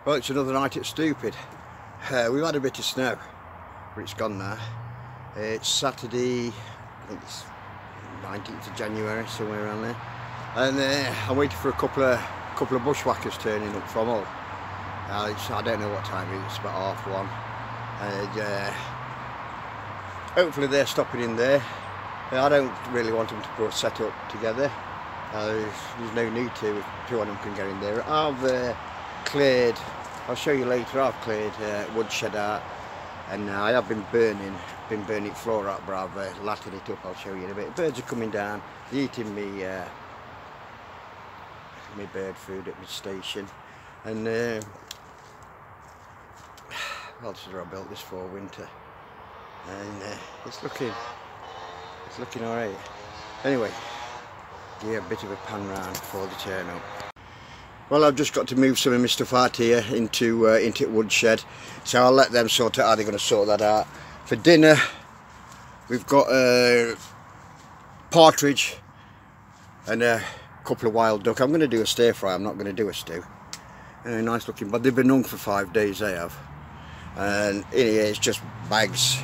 Well, it's another night at Stupid. We've had a bit of snow, but it's gone now. It's Saturday, I think it's 19th of January, somewhere around there. And I'm waiting for a couple of bushwhackers turning up from Hull. I don't know what time it is, it's about 1:30. And hopefully they're stopping in there. I don't really want them to put a set up together. There's no need to if two of them can get in there. I've cleared, I'll show you later, I've cleared woodshed out, and I have been burning floor out, but I've latted it up. I'll show you in a bit. Birds are coming down, they're eating me bird food at my station, and well, this is where I built this for winter, and it's looking alright. Anyway, give you a bit of a pan round before they turn up. Well, I've just got to move some of my stuff out here into woodshed, so I'll let them sort out how they're going to sort that out. For dinner, we've got partridge and a couple of wild duck. I'm going to do a stir fry, I'm not going to do a stew. Nice looking, but they've been hung for 5 days, they have. And in here it's just bags.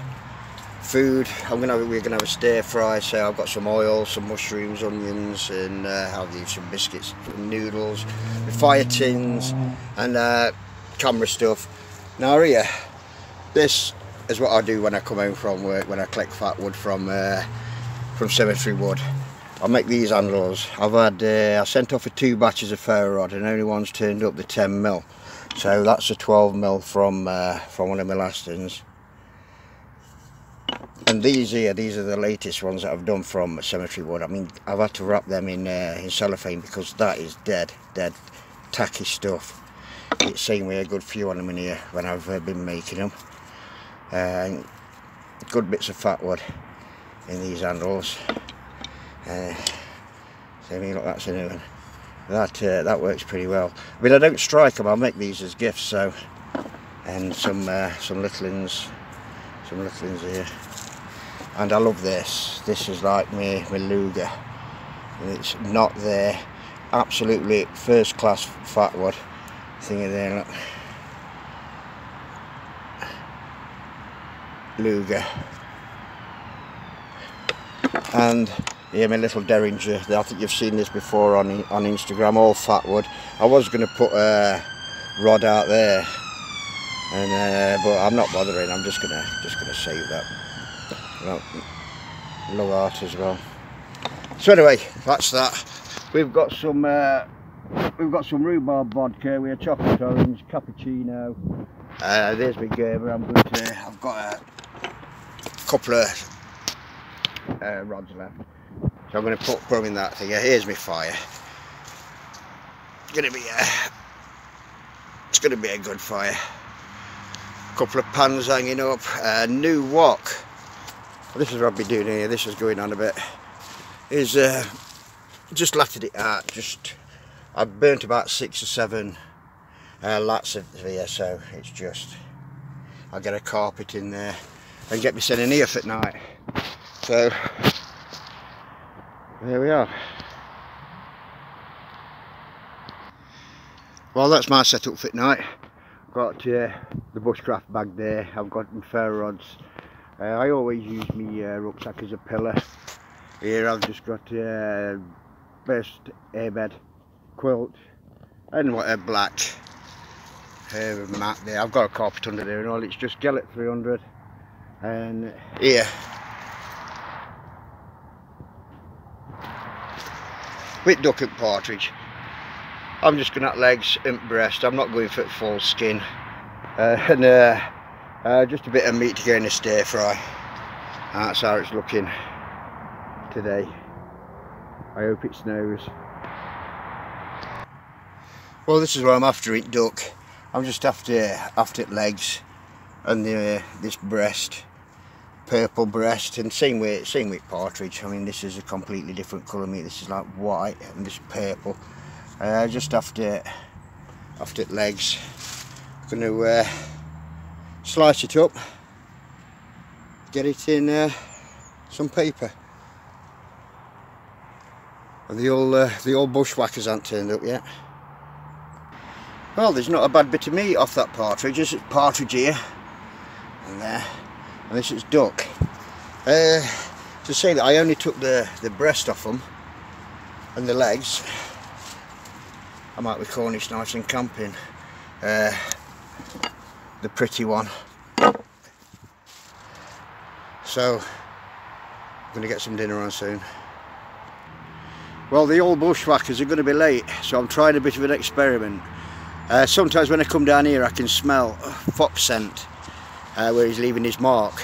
Food, we're gonna have a stir fry, so I've got some oil, some mushrooms, onions, and have these some biscuits, some noodles, the fire tins, and camera stuff. Now here, this is what I do when I come home from work, when I collect fat wood from cemetery wood. I make these handles. I've had I sent off for 2 batches of ferro rod, and only one's turned up the 10mm, so that's a 12mm from one of my last ones. And these here, these are the latest ones that I've done from cemetery wood. I mean, I've had to wrap them in cellophane because that is dead tacky stuff. It's seen with a good few on them in here when I've been making them. Good bits of fat wood in these handles. So I mean, look, that's a new one. That works pretty well. I mean, I don't strike them. I'll make these as gifts. So, and some little ones here. And I love this. This is like my Luger. It's not there. Absolutely first class fat wood. Thingy there, look. Luger. And here my little Derbyshire. I think you've seen this before on Instagram. All fat wood. I was going to put a rod out there, and but I'm not bothering. I'm just gonna save that. Well, low art as well. So anyway, that's that. We've got some rhubarb vodka with a chocolate orange cappuccino. There's my Gerber. I've got a couple of rods left, so I'm going to put them in that thing. Here's my fire. It's going to be a good fire. A couple of pans hanging up. New wok. This is what I'll be doing here. This is going on a bit. Is just latted it out. I've burnt about 6 or 7 lats of here, so it's just I'll get a carpet in there and get me sitting here for night. So there we are. Well, that's my setup for night. I've got the bushcraft bag there. I've got my ferro rods. I always use my rucksack as a pillar. Here I've just got best airbed, quilt, and what a black mat there. I've got a carpet under there and all. It's just Gellet 300. And here, with duck and partridge. I'm just going at legs and breast. I'm not going for full skin. Just a bit of meat to go in a stir fry. That's how it's looking today. I hope it snows. Well, this is what I'm after in duck. I'm just after legs and this breast, purple breast, and same with partridge. I mean, this is a completely different colour meat. This is like white and this purple. Just after legs. I'm going to slice it up, get it in some paper. And the old bushwhackers aren't turned up yet. Well, there's not a bad bit of meat off that partridge. This is partridge here, and there, and this is duck. To say that I only took the breast off them and the legs. I might be Cornish nice and camping. The pretty one. So I'm going to get some dinner on soon. Well, the old bushwhackers are going to be late, so I'm trying a bit of an experiment. Sometimes when I come down here I can smell fox scent where he's leaving his mark.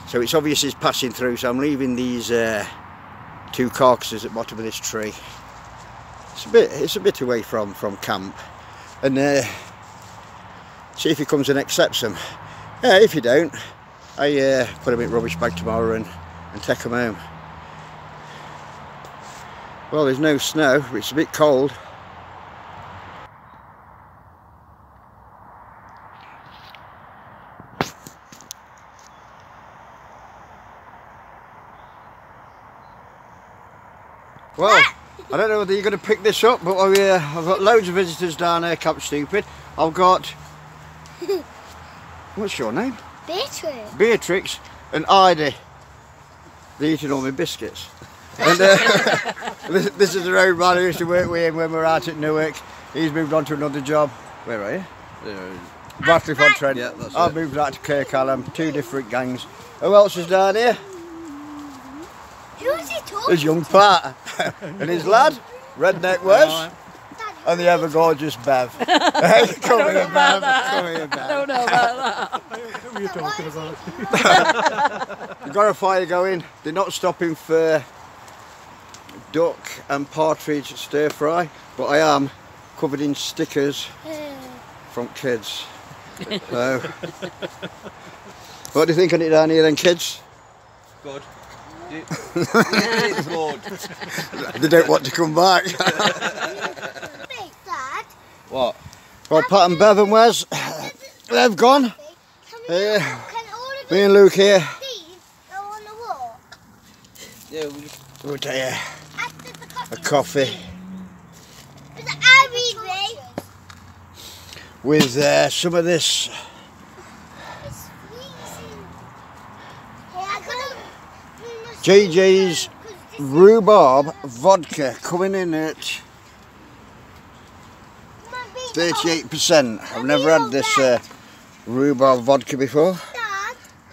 So it's obvious he's passing through, so I'm leaving these 2 carcasses at the bottom of this tree. It's a bit away from camp, and see if he comes and accepts them. If he don't, I put them in rubbish bag tomorrow and take them home. Well, there's no snow, but it's a bit cold. Well, I don't know whether you're going to pick this up, but I've got loads of visitors down here, Camp Stupid. I've got... What's your name? Beatrix. Beatrix and Heidi. They're eating all my biscuits. And this is the road man who used to work with him when we were out at Newark. He's moved on to another job. Where are you? Bradley-upon-Trent. Yeah, that's I've moved out to Kirkcallam, 2 different gangs. Who else is down here? Who's he talking? There's young Pat and his lad, Redneck Wes, and the ever gorgeous Bev. Hey, come here, Bev. Come here, Bev. I don't know about that. What are you talking about? We've got a fire going. They're not stopping for duck and partridge stir fry, but I am covered in stickers from kids. So, what do you think of it down here then, kids? Good. It's good. They don't want to come back. Dad. What? Well, Pat and Bev and Wes, they've gone. Can all of Me and Luke here. these go on a walk? Yeah, We'll take After the a coffee Is it Ivy? with some of this It's freezing. Hey, I couldn't. JJ's rhubarb vodka coming in at 38%. I've never had this rhubarb vodka before.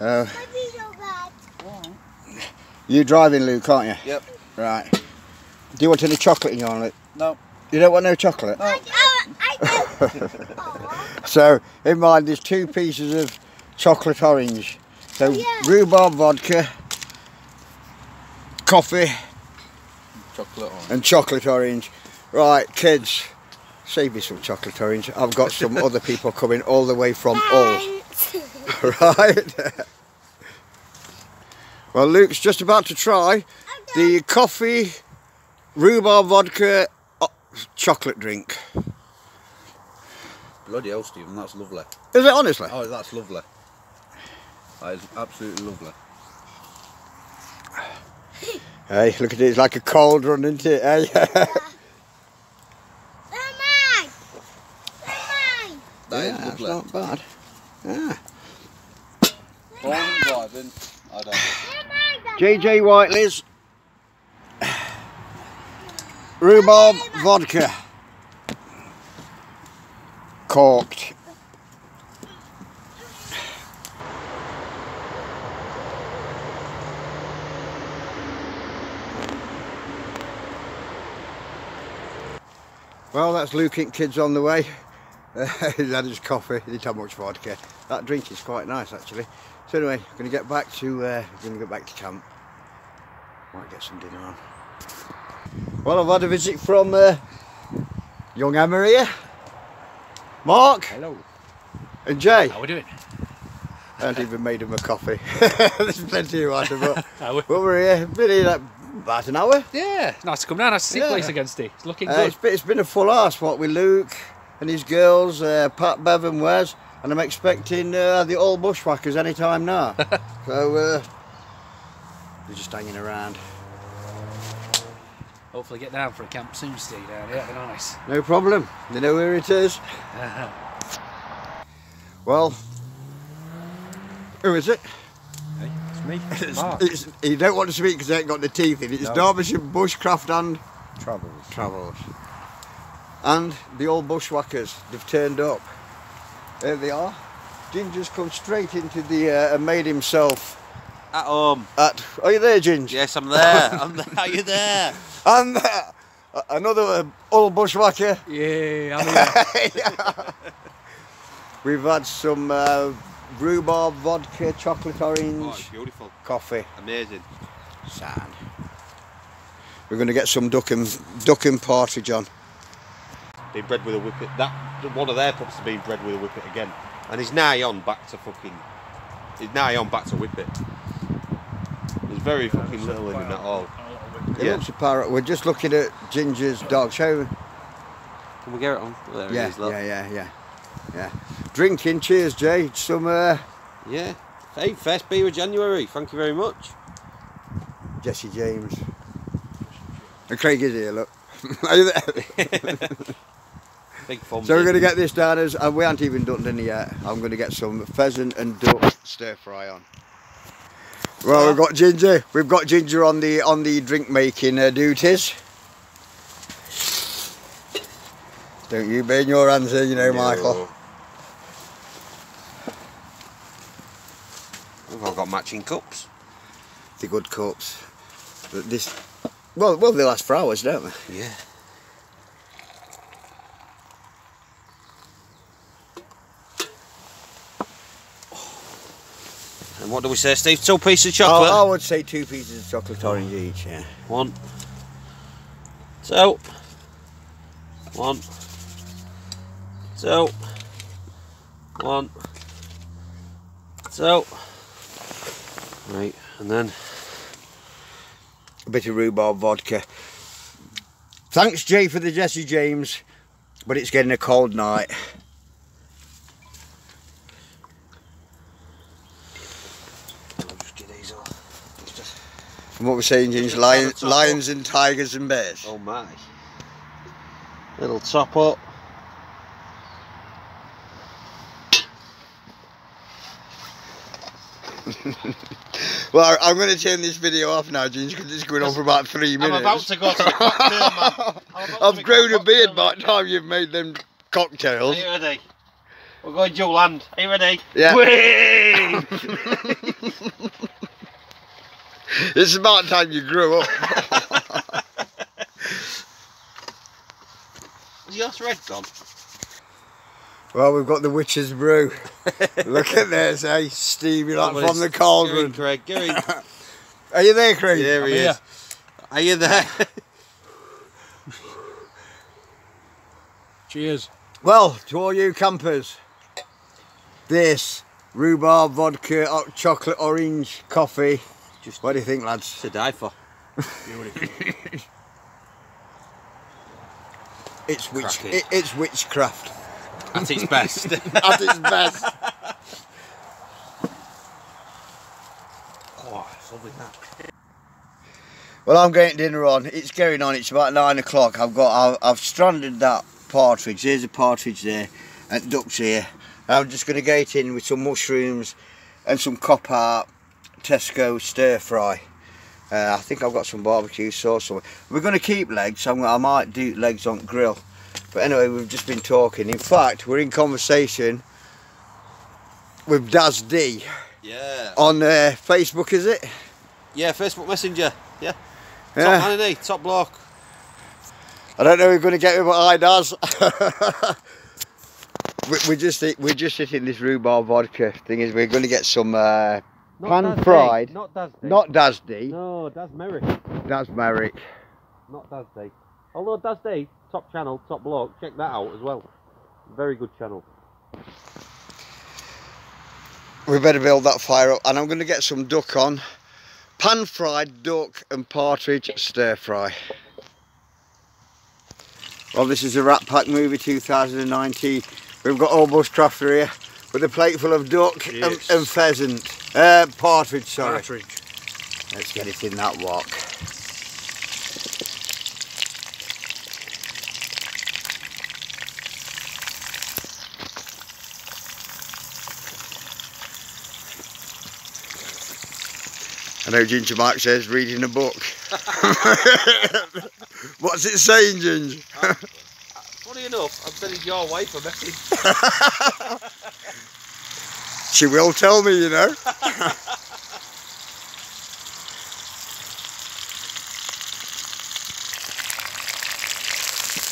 Dad, my bees are bad. You're driving, Luke, aren't you? Yep. Right. Do you want any chocolate in your omelet? No. You don't want no chocolate? No. I do. Aw. So, in mind, there's 2 pieces of chocolate orange. So, Yeah. rhubarb vodka, coffee, Chocolate orange. and chocolate orange. Right, kids, save me some chocolate orange. I've got some other people coming all the way from Hull. Thanks. Right. Well, Luke's just about to try the coffee, rhubarb vodka, chocolate drink. Bloody hell, Stephen, that's lovely. Is it, honestly? Oh, that's lovely. That is absolutely lovely. Hey, look at it, it's like a cold run, isn't it? Hey? That is That's lovely. not bad. Yeah. Born driving, I don't know. JJ Whiteley's rhubarb vodka, corked. Well, that's Luke and kids on the way. He's had his coffee. He didn't have much vodka. That drink is quite nice, actually. So anyway, I'm going to get back to camp. Might get some dinner on. Well, I've had a visit from young Emma here, Mark, Hello. and Jay. How are we doing? I haven't even made him a coffee. There's plenty of water, but How we? well, we're here. Been here like about an hour. Yeah, nice to come down. Nice to see the Yeah. place again, Steve. It's looking good. It's been a full house, what, with Luke and his girls, Pat, Bev and Wes, and I'm expecting the old bushwhackers any time now. So they're just hanging around. Hopefully get down for a camp soon, Steve, down here. That'd be nice. No problem. You know where it is. Well, who is it? Hey, it's me. You don't want to speak because they ain't got the teeth in it. It's No. Derbyshire Bushcraft and Travels. And the old bushwhackers, they've turned up. There they are. Ginger's come straight into the and made himself At home. Are you there, Ginger? Yes, I'm there. I'm there. Are you there? And another old bushwhacker. Yeah, I'm here. We've had some rhubarb, vodka, chocolate orange, Oh, it's beautiful. coffee. Amazing. Sand. We're going to get some duck and partridge on. Been bred with a whippet. One of their pups has been bred with a whippet again. And he's nigh on back to fucking... He's nigh on back to whippet. There's very fucking little in him at all. It Yeah. looks a parrot. We're just looking at Ginger's dog. Show. Can we get it on? There it Yeah, is, look. yeah. Drinking. Cheers, Jay. Some Yeah. Hey, first beer of January. Thank you very much. Jesse James. And Craig is here, look. Are you there? Big fun. So we're going to get this down as, and we haven't even done any yet. I'm going to get some pheasant and duck stir fry on. Well, we've got Ginger. We've got Ginger on the drink making duties. Don't you burn your hands here, you know, Michael. We've all got matching cups. The good cups. But this, well, they last for hours, don't they? Yeah. And what do we say, Steve? 2 pieces of chocolate? I would say 2 pieces of chocolate orange each, yeah. 1, 2, 1, 2, 1, 2. Right, and then A bit of rhubarb vodka. Thanks, Jay, for the Jesse James, but it's getting a cold night. I'll just get these off. And what we're saying, Ginger, lions and tigers and bears. Oh my. Little top up. Well, I'm going to turn this video off now, Ginger, because it's going on for about 3 minutes. I'm about to go to the cocktail, man. I've grown a beard by the time you've made them cocktails. Are you ready? We're going dual land. Are you ready? Yeah. Whee! It's about time you grew up. Is yours red gone? Well, we've got the witch's brew. Look at this, eh? Steamy like from the cauldron. Craig, Gary. Are you there, Craig? Here he is. Are you there? Cheers. Well, to all you campers, this rhubarb vodka, hot chocolate orange coffee. What do you think, lads? To die for. It's witchcraft. At its best. At its best. Oh, it's lovely that. Well, I'm getting dinner on. It's going on. It's about 9 o'clock. I've stranded that partridge. There's a partridge there, and ducks here. I'm just going to get in with some mushrooms and some copper Tesco stir fry. I think I've got some barbecue sauce. We're going to keep legs. I might do legs on grill. But anyway, we've just been talking. In fact, we're in conversation with Daz D. Yeah. On Facebook, is it? Yeah, Facebook Messenger. Yeah. Yeah. Top man, isn't he? Top bloke. I don't know if we're going to get him, but I does. we're just hitting this rhubarb vodka thing. Is we're going to get some pan fried. Not Daz D. Not Daz D. No, Daz Merrick. Daz Merrick. Not Daz D. Although Daz D, top channel, top bloke. Check that out as well. Very good channel. We better build that fire up, and I'm going to get some duck on. Pan fried duck and partridge stir fry. Well, this is a Rat Pack movie 2019. We've got old bushcrafter here with a plate full of duck and pheasant. Partridge, sorry. Partridge. Let's get it in that wok. I know Ginger Mark says reading a book. What's it saying, Ginger? Funny enough, I'm sending your wife a message. She will tell me, you know.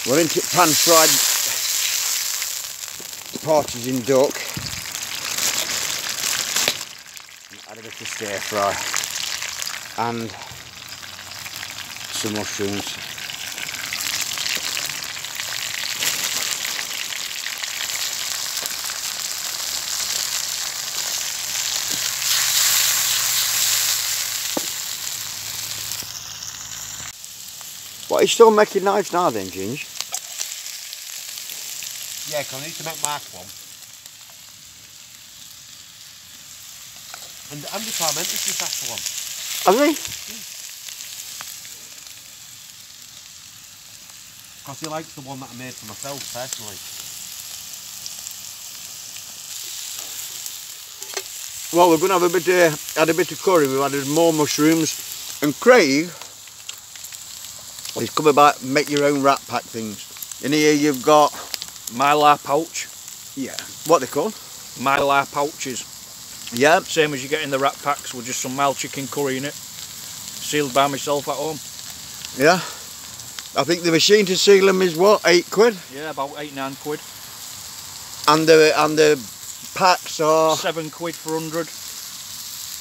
Well, into pan-fried partridge and duck. Add a bit of stir fry and some mushrooms. What, are you still making knives now then, Ginge? Yeah, because I need to make Mark one. And Andy Parmentis just asked for one. Have they? Because he likes the one that I made for myself personally. Well, we're going to have add a bit of curry. We've added more mushrooms. And Craig, he's come about make your own wrap pack things. In here you've got... Mylar pouch. Yeah. What they called? Mylar pouches. Yeah. Same as you get in the wrap packs with just some mild chicken curry in it. Sealed by myself at home. Yeah. I think the machine to seal them is what, £8? Yeah, about 8-9 quid. And the packs are... £7 for 100.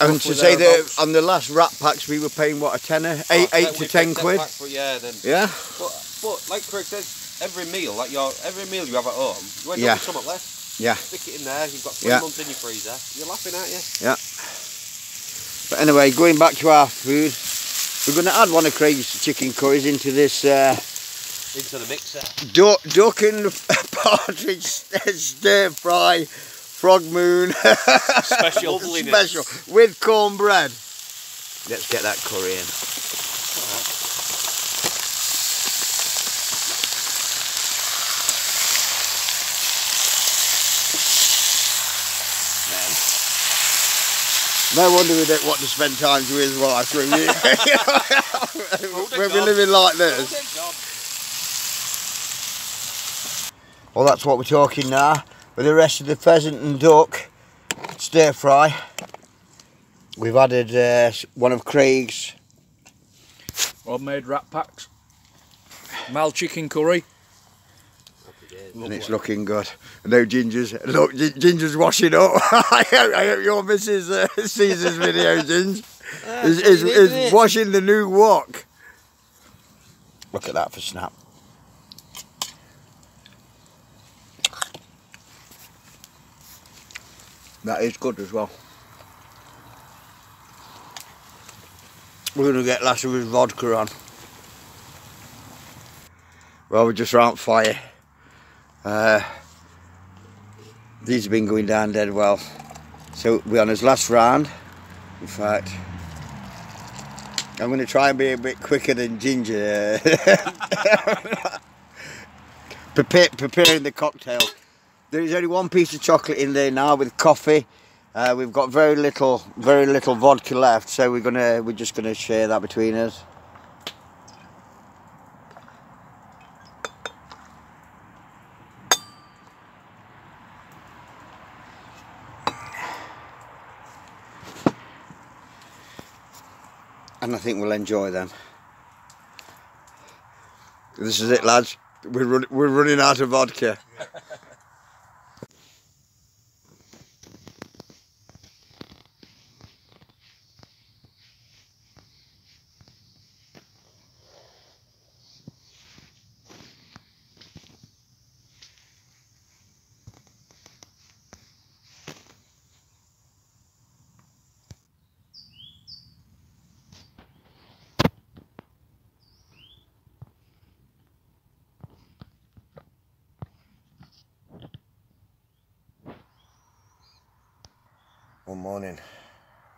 And to say that on the last wrap packs we were paying what, a tenner? Eight to 10 quid? Packs, but yeah, then. Yeah. But like Craig says, every meal you have at home, you end up with something left. Yeah. Stick it in there, you've got 3 months in your freezer. You're laughing, aren't you? Yeah. But anyway, going back to our food, we're going to add one of Craig's chicken curries into this... into the mixer. Duck and partridge stir fry, frog moon. Special. Special. With cornbread. Let's get that curry in. No wonder we don't want to spend time with his wife when we're living like this. Well, that's what we're talking now. With the rest of the pheasant and duck stir fry, we've added one of Craig's homemade wrap packs. Mild chicken curry. and it's looking good. No Ginger's, look, Ginger's washing up. I hope your missus sees this video, Ginger. Is washing the new wok. Look at that for snap. That is good as well. We're going to get Lasseter's vodka on. Well, we're just round fire. These have been going down dead well. So we're on his last round. In fact, I'm going to try and be a bit quicker than Ginger. Preparing the cocktail. There is only one piece of chocolate in there now with coffee. We've got very little vodka left, so we're just gonna share that between us. And I think we'll enjoy them. This is it, lads. We're running out of vodka. One morning,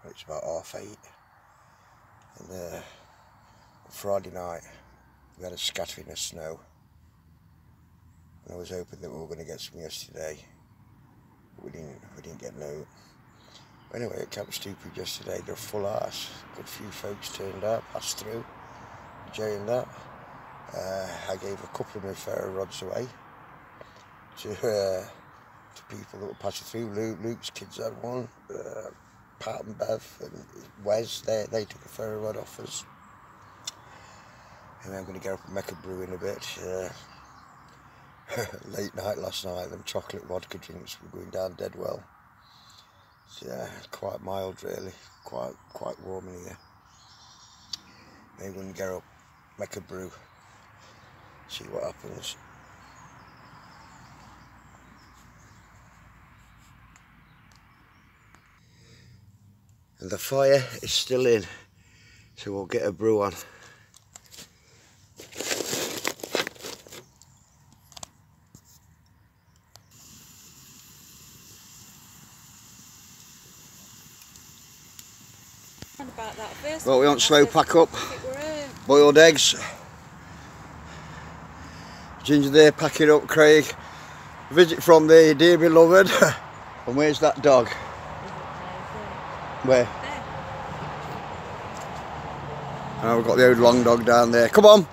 it's about 8:30, and Friday night we had a scattering of snow, and I was hoping that we were going to get some yesterday, but we didn't get no. Anyway, at Camp Stupid yesterday, they're full house. Good few folks turned up, passed through, enjoying that. I gave a couple of my ferro rods away to people that were passing through. Luke's kids had one, Pat and Bev and Wes, they took a ferro rod off us. And I'm going to get up and make a brew in a bit. Late night last night, them chocolate vodka drinks were going down dead well. Yeah, quite mild really, quite warm in here. Maybe when we get up, make a brew, see what happens. And the fire is still in, so we'll get a brew on. Well, we want slow pack up, boiled eggs. Ginger there, pack it up, Craig. Visit from the dear beloved. And where's that dog? Where? Oh, we've got the old long dog down there. Come on!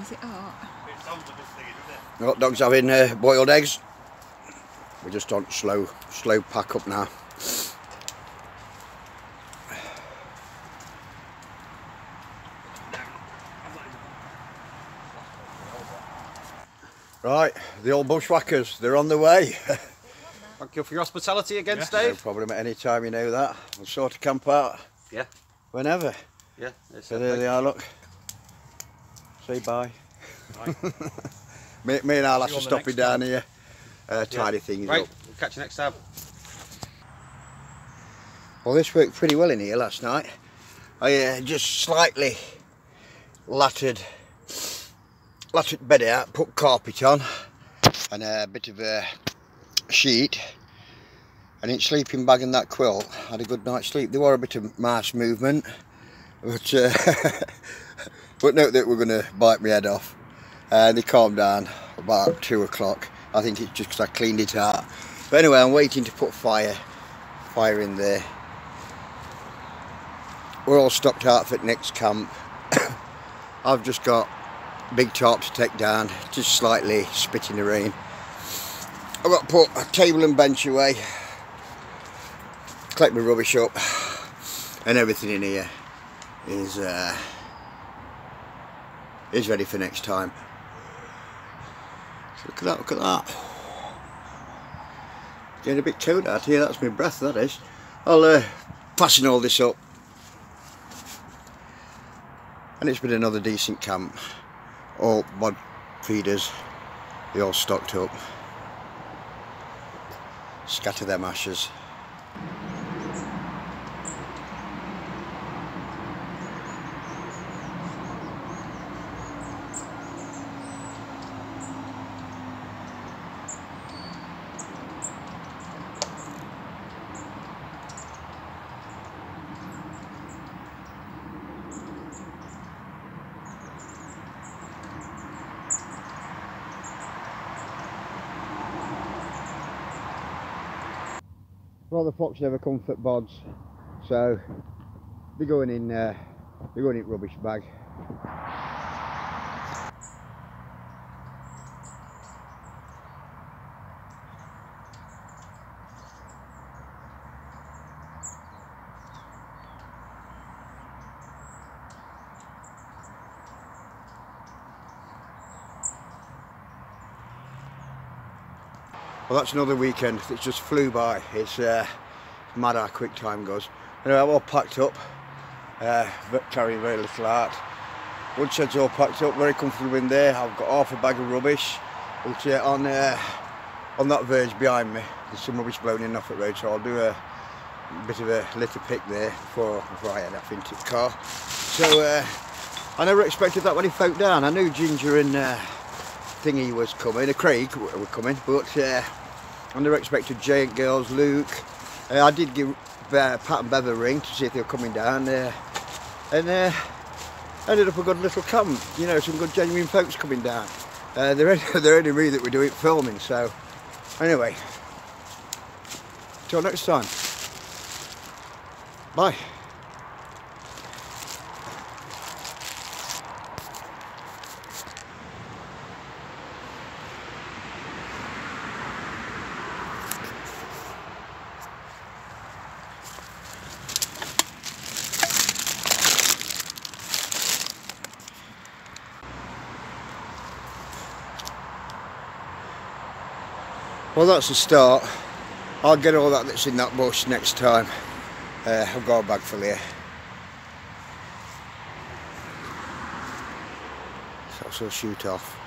Is it hot? The hot dog's having boiled eggs. We're just on slow pack up now. Right, the old bushwhackers, they're on the way. Thank you for your hospitality again, Yeah. Steve. No problem at any time, you know that. We'll sort of camp out. Yeah. Whenever. Yeah. So there they are, look. Say bye. Bye. me and I'll have See you to on the stop it next down here. Tidy things Right, up. we'll catch you next time. Well, this worked pretty well in here last night. I just slightly lattered bed out, put carpet on and a bit of a sheet, and in sleeping bag and that quilt had a good night's sleep. There were a bit of mouse movement, but but note that we're going to bite my head off. They calmed down about 2 o'clock. I think it's just because I cleaned it out. But anyway, I'm waiting to put fire in there. We're all stocked out for next camp. I've just got big tarp to take down, just slightly spit in the rain. I've got to put a table and bench away, collect my rubbish up, and everything in here is ready for next time. So look at that. Getting a bit cold out here, that's my breath, that is. I'll fasten all this up. And it's been another decent camp. All mod feeders, they all stocked up. Scatter them ashes. Well, the flocks never comfort bods, so they're going in rubbish bag. Well, that's another weekend that just flew by. It's mad how quick time goes. Anyway, I'm all packed up, carrying very little out. Woodshed's all packed up, very comfortable in there. I've got half a bag of rubbish. But on that verge behind me, there's some rubbish blown in off the road, so I'll do a bit of a litter pick there before I head off into the car. So I never expected that when he folk down. I knew Ginger and Thingy was coming, Craig were coming, but I never expected Giant Girls, Luke. I did give Pat and Bev a ring to see if they were coming down, and ended up a good little camp. You know, some good genuine folks coming down. They're only me that we're doing filming, so Anyway, till next time. Bye. Well, that's a start. I'll get all that's in that bush next time. I've got a bag full here. So I'll shoot off.